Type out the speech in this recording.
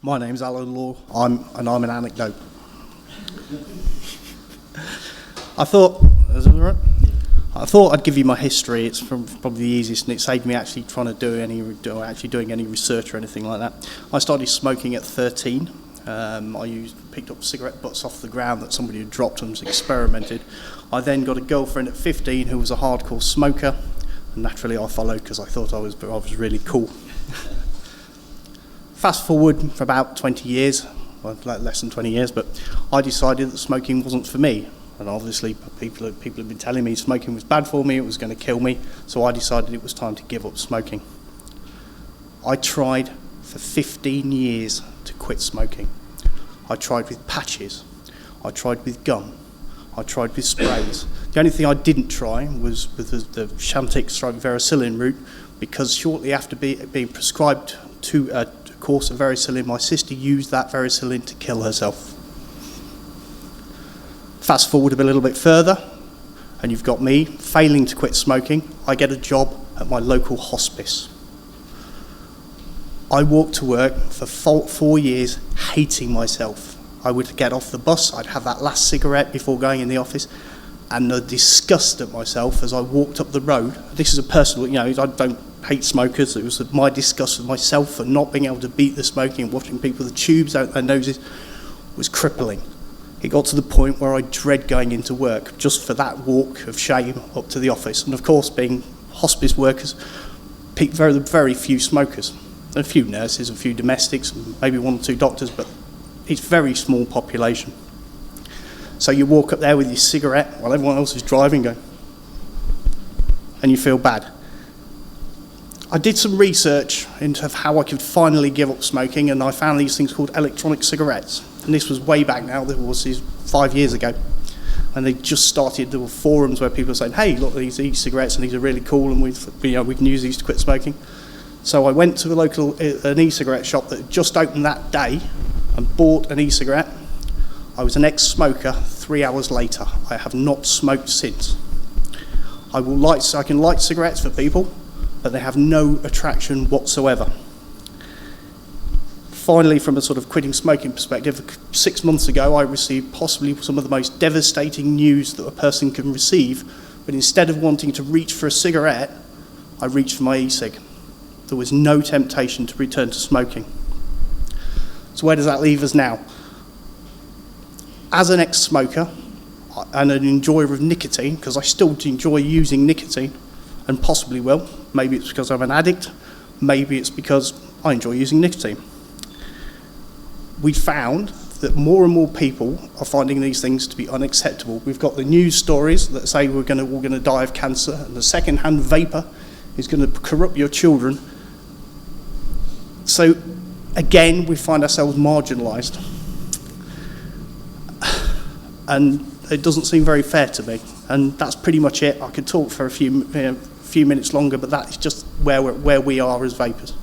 My name's Alan Law. I'm an anecdote. I thought I'd give you my history. It's probably the easiest, and it saved me actually trying to doing any research or anything like that. I started smoking at 13. I picked up cigarette butts off the ground that somebody had dropped and experimented. I then got a girlfriend at 15 who was a hardcore smoker, and naturally I followed because I thought I was really cool. Fast forward for about 20 years, well, less than 20 years, but I decided that smoking wasn't for me. And obviously people had been telling me smoking was bad for me, it was going to kill me, so I decided it was time to give up smoking. I tried for 15 years to quit smoking. I tried with patches, I tried with gum, I tried with sprays. The only thing I didn't try was with the Chantix/Vericillin route, because shortly after being prescribed to a course of Vericillin, my sister used that Vericillin to kill herself. Fast forward a little bit further, and you've got me failing to quit smoking. I get a job at my local hospice. I walked to work for 4 years hating myself. I would get off the bus, I'd have that last cigarette before going in the office, and the disgust at myself as I walked up the road. This is a personal, I don't hate smokers. It was my disgust with myself for not being able to beat the smoking and watching people with the tubes out their noses was crippling. It got to the point where I dread going into work just for that walk of shame up to the office. And of course, being hospice workers, very, very few smokers. A few nurses, a few domestics, maybe 1 or 2 doctors, but it's a very small population. So you walk up there with your cigarette while everyone else is driving, and you feel bad. I did some research into how I could finally give up smoking, and I found these things called electronic cigarettes. And this was way back now, this was 5 years ago. And they just started, there were forums where people were saying, hey, look, these e-cigarettes, and these are really cool, and we can use these to quit smoking. So I went to an e-cigarette shop that had just opened that day and bought an e-cigarette. I was an ex-smoker 3 hours later. I have not smoked since. I can light cigarettes for people, but they have no attraction whatsoever. Finally, from a sort of quitting smoking perspective, 6 months ago I received possibly some of the most devastating news that a person can receive, but instead of wanting to reach for a cigarette, I reached for my e-cig. There was no temptation to return to smoking. So where does that leave us now? As an ex-smoker and an enjoyer of nicotine, because I still enjoy using nicotine, and possibly will, maybe it's because I'm an addict, maybe it's because I enjoy using nicotine. We found that more and more people are finding these things to be unacceptable. We've got the news stories that say we're going to die of cancer, and the second-hand vapor is going to corrupt your children. So again, we find ourselves marginalised. And it doesn't seem very fair to me. And that's pretty much it. I could talk for a few minutes longer, but that is just where we are as vapers.